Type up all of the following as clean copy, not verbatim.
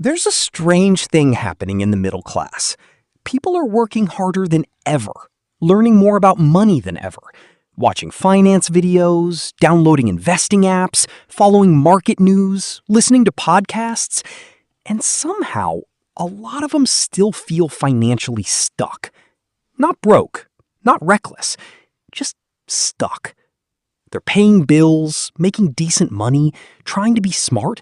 There's a strange thing happening in the middle class. People are working harder than ever, learning more about money than ever, watching finance videos, downloading investing apps, following market news, listening to podcasts, and somehow a lot of them still feel financially stuck. Not broke, not reckless, just stuck. They're paying bills, making decent money, trying to be smart,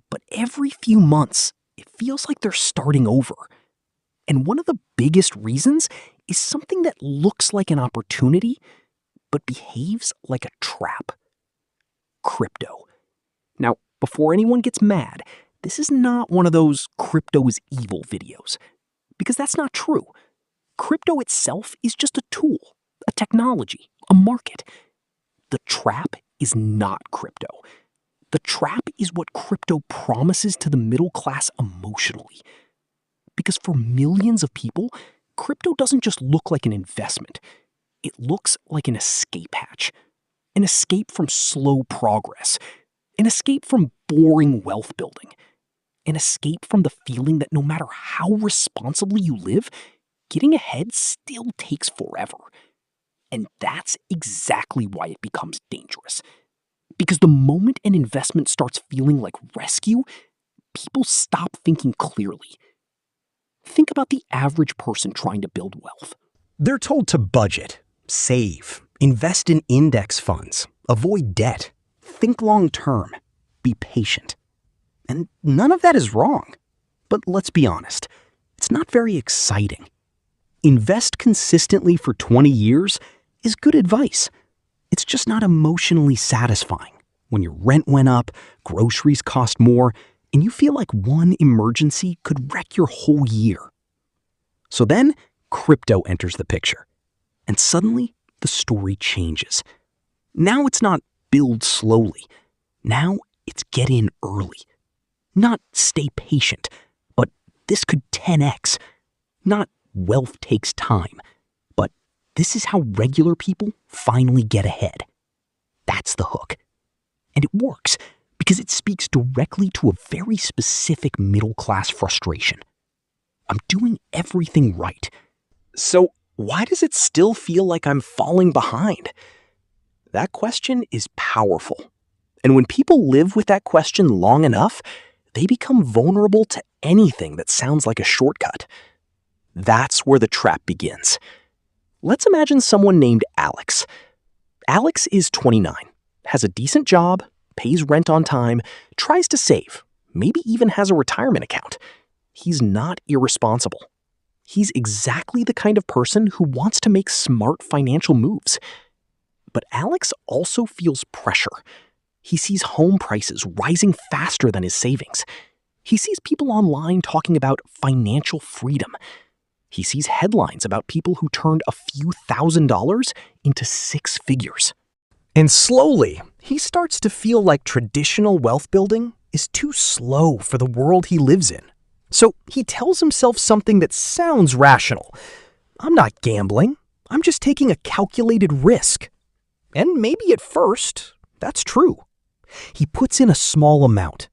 but every few months, it feels like they're starting over. And one of the biggest reasons is something that looks like an opportunity, but behaves like a trap. Crypto. Now, before anyone gets mad, this is not one of those crypto is evil videos, because that's not true. Crypto itself is just a tool, a technology, a market. The trap is not crypto. The trap is what crypto promises to the middle class emotionally. Because for millions of people, crypto doesn't just look like an investment. It looks like an escape hatch. An escape from slow progress. An escape from boring wealth building. An escape from the feeling that no matter how responsibly you live, getting ahead still takes forever. And that's exactly why it becomes dangerous. Because the moment an investment starts feeling like rescue, people stop thinking clearly. Think about the average person trying to build wealth. They're told to budget, save, invest in index funds, avoid debt, think long term, be patient. And none of that is wrong. But let's be honest, it's not very exciting. Invest consistently for 20 years is good advice. It's just not emotionally satisfying when your rent went up, groceries cost more, and you feel like one emergency could wreck your whole year. So then, crypto enters the picture. And suddenly, the story changes. Now it's not build slowly. Now it's get in early. Not stay patient, but this could 10x. Not wealth takes time, but this is how regular people finally get ahead. That's the hook. And it works because it speaks directly to a very specific middle-class frustration. I'm doing everything right. So why does it still feel like I'm falling behind? That question is powerful. And when people live with that question long enough, they become vulnerable to anything that sounds like a shortcut. That's where the trap begins. Let's imagine someone named Alex. Alex is 29, has a decent job, pays rent on time, tries to save, maybe even has a retirement account. He's not irresponsible. He's exactly the kind of person who wants to make smart financial moves. But Alex also feels pressure. He sees home prices rising faster than his savings. He sees people online talking about financial freedom. He sees headlines about people who turned a few $1,000s into six figures. And slowly, he starts to feel like traditional wealth building is too slow for the world he lives in. So he tells himself something that sounds rational. I'm not gambling. I'm just taking a calculated risk. And maybe at first, that's true. He puts in a small amount.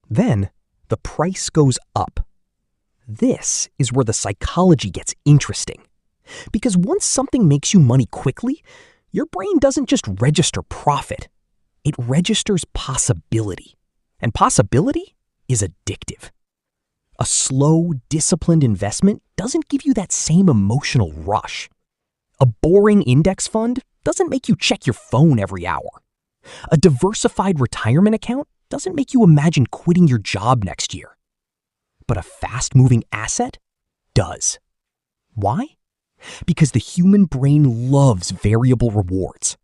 Then, the price goes up. This is where the psychology gets interesting. Because once something makes you money quickly, your brain doesn't just register profit. It registers possibility. And possibility is addictive. A slow, disciplined investment doesn't give you that same emotional rush. A boring index fund doesn't make you check your phone every hour. A diversified retirement account doesn't make you imagine quitting your job next year. But a fast-moving asset does. Why? Because the human brain loves variable rewards.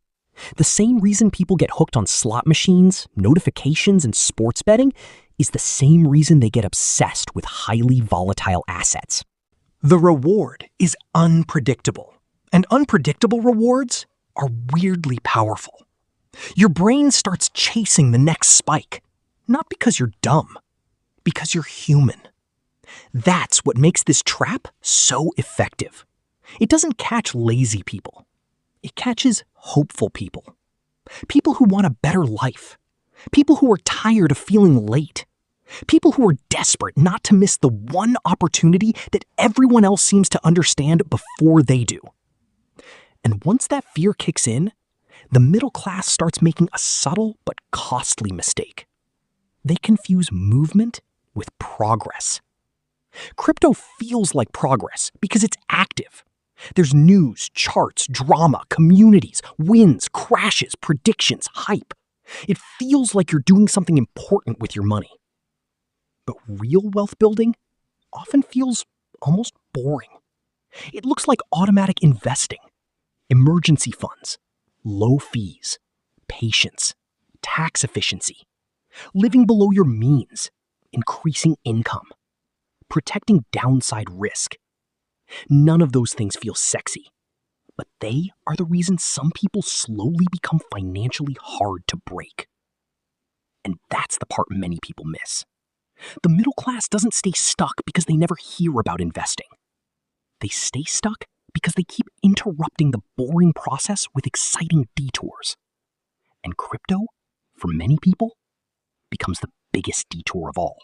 The same reason people get hooked on slot machines, notifications, and sports betting is the same reason they get obsessed with highly volatile assets. The reward is unpredictable, and unpredictable rewards are weirdly powerful. Your brain starts chasing the next spike, not because you're dumb, because you're human. That's what makes this trap so effective. It doesn't catch lazy people. It catches hopeful people. People who want a better life. People who are tired of feeling late. People who are desperate not to miss the one opportunity that everyone else seems to understand before they do. And once that fear kicks in, the middle class starts making a subtle but costly mistake. They confuse movement with progress. Crypto feels like progress because it's active. There's news, charts, drama, communities, wins, crashes, predictions, hype. It feels like you're doing something important with your money. But real wealth building often feels almost boring. It looks like automatic investing, emergency funds, low fees, patience, tax efficiency, living below your means, increasing income, protecting downside risk. None of those things feel sexy, but they are the reason some people slowly become financially hard to break. And that's the part many people miss. The middle class doesn't stay stuck because they never hear about investing. They stay stuck because they keep interrupting the boring process with exciting detours. And crypto, for many people, becomes the biggest detour of all.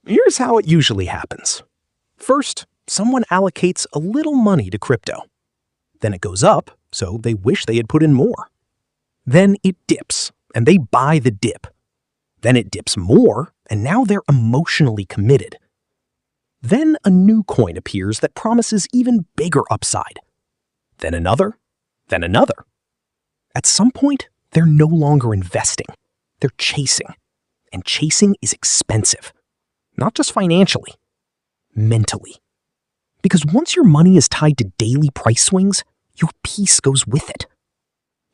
Here's how it usually happens. First, someone allocates a little money to crypto. Then it goes up, so they wish they had put in more. Then it dips, and they buy the dip. Then it dips more, and now they're emotionally committed. Then a new coin appears that promises even bigger upside. Then another, then another. At some point, they're no longer investing. They're chasing. And chasing is expensive. Not just financially, mentally. Because once your money is tied to daily price swings, your peace goes with it.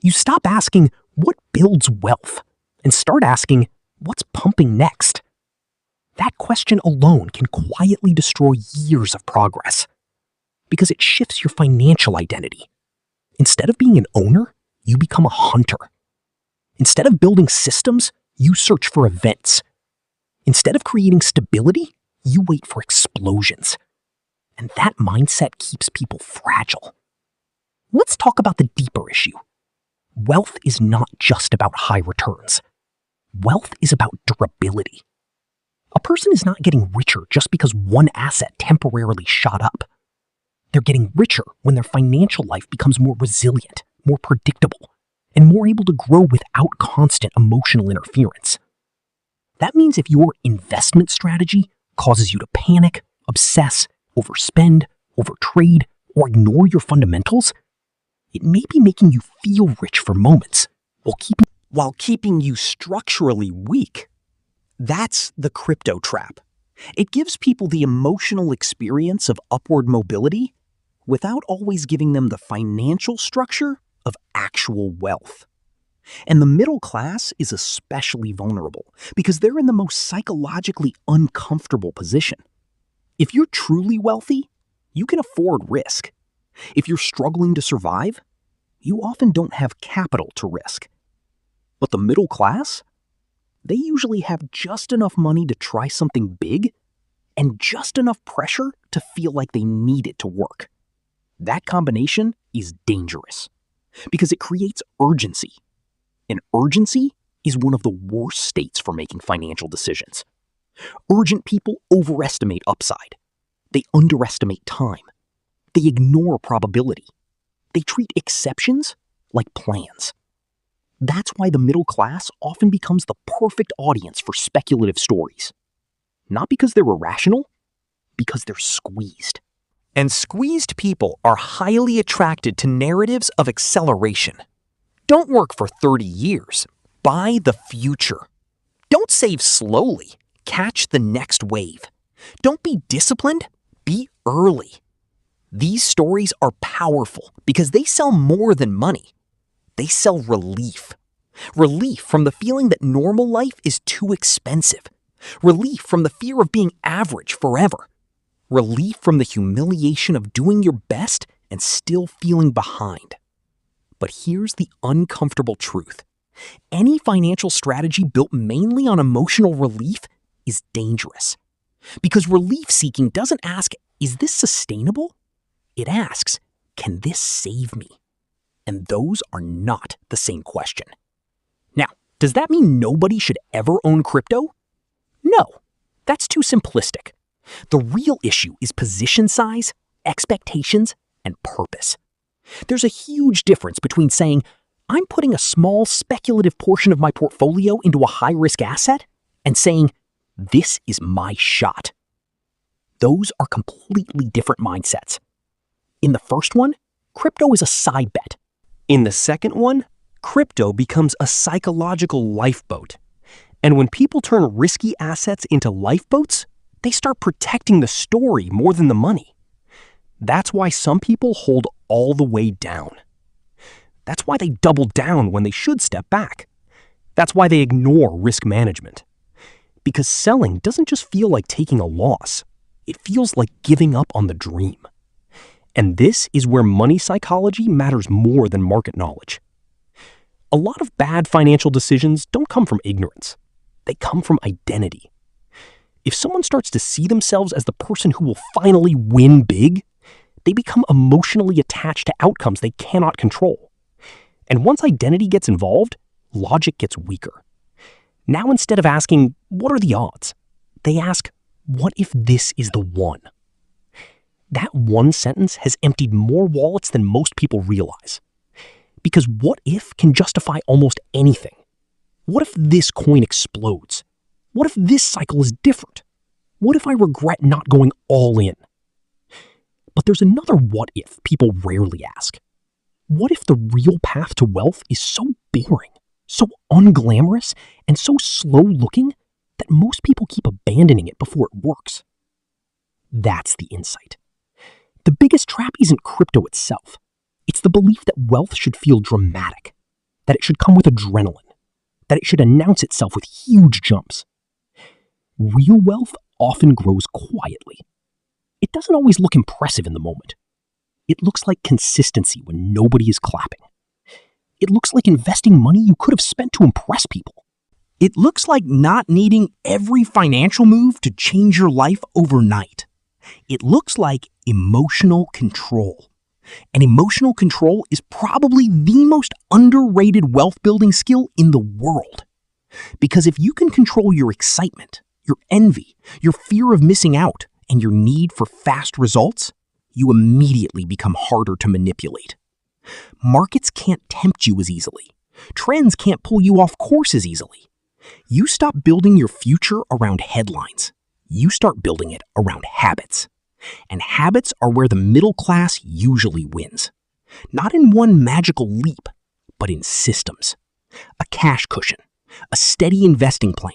You stop asking, what builds wealth? And start asking, what's pumping next? That question alone can quietly destroy years of progress. Because it shifts your financial identity. Instead of being an owner, you become a hunter. Instead of building systems, you search for events. Instead of creating stability, you wait for explosions. And that mindset keeps people fragile. Let's talk about the deeper issue. Wealth is not just about high returns. Wealth is about durability. A person is not getting richer just because one asset temporarily shot up. They're getting richer when their financial life becomes more resilient, more predictable, and more able to grow without constant emotional interference. That means if your investment strategy causes you to panic, obsess, overspend, overtrade, or ignore your fundamentals, it may be making you feel rich for moments while keeping you structurally weak. That's the crypto trap. It gives people the emotional experience of upward mobility without always giving them the financial structure of actual wealth. And the middle class is especially vulnerable because they're in the most psychologically uncomfortable position. If you're truly wealthy, you can afford risk. If you're struggling to survive, you often don't have capital to risk. But the middle class? They usually have just enough money to try something big and just enough pressure to feel like they need it to work. That combination is dangerous because it creates urgency. And urgency is one of the worst states for making financial decisions. Urgent people overestimate upside. They underestimate time. They ignore probability. They treat exceptions like plans. That's why the middle class often becomes the perfect audience for speculative stories. Not because they're irrational, because they're squeezed. And squeezed people are highly attracted to narratives of acceleration. Don't work for 30 years. Buy the future. Don't save slowly. Catch the next wave. Don't be disciplined. Be early. These stories are powerful because they sell more than money. They sell relief. Relief from the feeling that normal life is too expensive. Relief from the fear of being average forever. Relief from the humiliation of doing your best and still feeling behind. But here's the uncomfortable truth. Any financial strategy built mainly on emotional relief is dangerous. Because relief seeking doesn't ask, is this sustainable? It asks, can this save me? And those are not the same question. Now, does that mean nobody should ever own crypto? No. That's too simplistic. The real issue is position size, expectations, and purpose. There's a huge difference between saying, I'm putting a small speculative portion of my portfolio into a high-risk asset, and saying, this is my shot. Those are completely different mindsets. In the first one, crypto is a side bet. In the second one, crypto becomes a psychological lifeboat. And when people turn risky assets into lifeboats, they start protecting the story more than the money. That's why some people hold all the way down. That's why they double down when they should step back. That's why they ignore risk management. Because selling doesn't just feel like taking a loss. It feels like giving up on the dream. And this is where money psychology matters more than market knowledge. A lot of bad financial decisions don't come from ignorance. They come from identity. If someone starts to see themselves as the person who will finally win big, they become emotionally attached to outcomes they cannot control. And once identity gets involved, logic gets weaker. Now instead of asking, what are the odds? They ask, what if this is the one? That one sentence has emptied more wallets than most people realize. Because what if can justify almost anything. What if this coin explodes? What if this cycle is different? What if I regret not going all in? But there's another what if people rarely ask. What if the real path to wealth is so boring, so unglamorous, and so slow-looking that most people keep abandoning it before it works? That's the insight. The biggest trap isn't crypto itself. It's the belief that wealth should feel dramatic, that it should come with adrenaline, that it should announce itself with huge jumps. Real wealth often grows quietly. It doesn't always look impressive in the moment. It looks like consistency when nobody is clapping. It looks like investing money you could have spent to impress people. It looks like not needing every financial move to change your life overnight. It looks like emotional control. And emotional control is probably the most underrated wealth-building skill in the world. Because if you can control your excitement, your envy, your fear of missing out, and your need for fast results, you immediately become harder to manipulate. Markets can't tempt you as easily. Trends can't pull you off course as easily. You stop building your future around headlines. You start building it around habits. And habits are where the middle class usually wins. Not in one magical leap, but in systems. A cash cushion, a steady investing plan,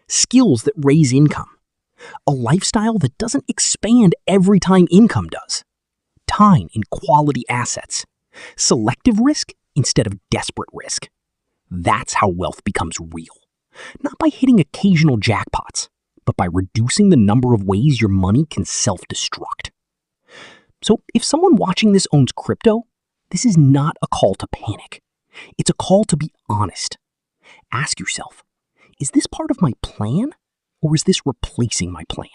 skills that raise income, a lifestyle that doesn't expand every time income does, time in quality assets, selective risk instead of desperate risk. That's how wealth becomes real. Not by hitting occasional jackpots, but by reducing the number of ways your money can self-destruct. So if someone watching this owns crypto, this is not a call to panic. It's a call to be honest. Ask yourself, is this part of my plan, or is this replacing my plan?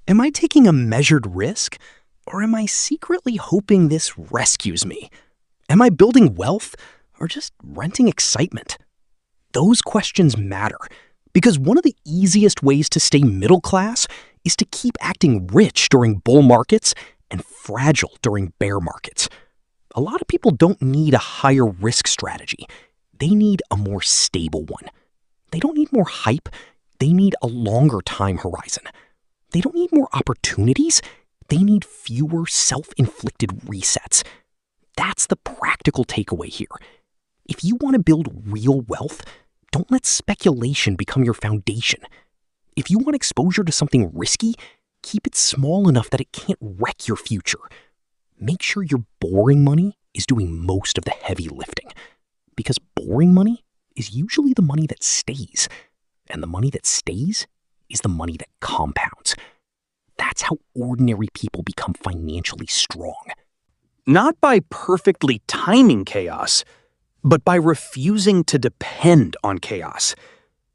Am I taking a measured risk, or am I secretly hoping this rescues me? Am I building wealth, or just renting excitement? Those questions matter, because one of the easiest ways to stay middle class is to keep acting rich during bull markets and fragile during bear markets. A lot of people don't need a higher risk strategy. They need a more stable one. They don't need more hype. They need a longer time horizon. They don't need more opportunities. They need fewer self-inflicted resets. That's the practical takeaway here. If you want to build real wealth, don't let speculation become your foundation. If you want exposure to something risky, keep it small enough that it can't wreck your future. Make sure your boring money is doing most of the heavy lifting. Because boring money is usually the money that stays. And the money that stays is the money that compounds. That's how ordinary people become financially strong. Not by perfectly timing chaos, but by refusing to depend on chaos.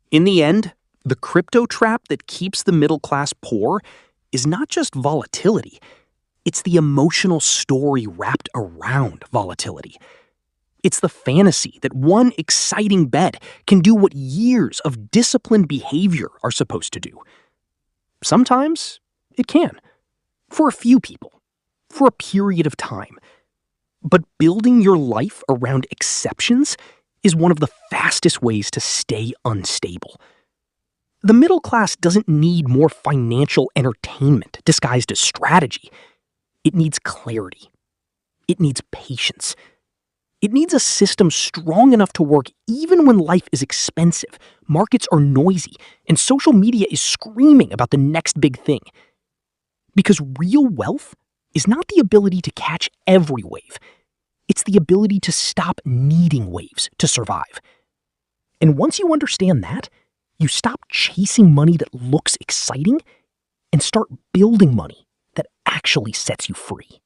In the end, the crypto trap that keeps the middle class poor is not just volatility. It's the emotional story wrapped around volatility. It's the fantasy that one exciting bet can do what years of disciplined behavior are supposed to do. sometimes it can. For a few people. For a period of time. But building your life around exceptions is one of the fastest ways to stay unstable. The middle class doesn't need more financial entertainment disguised as strategy. It needs clarity. It needs patience. It needs a system strong enough to work even when life is expensive, markets are noisy, and social media is screaming about the next big thing. Because real wealth is not the ability to catch every wave. It's the ability to stop needing waves to survive. And once you understand that, you stop chasing money that looks exciting and start building money that actually sets you free.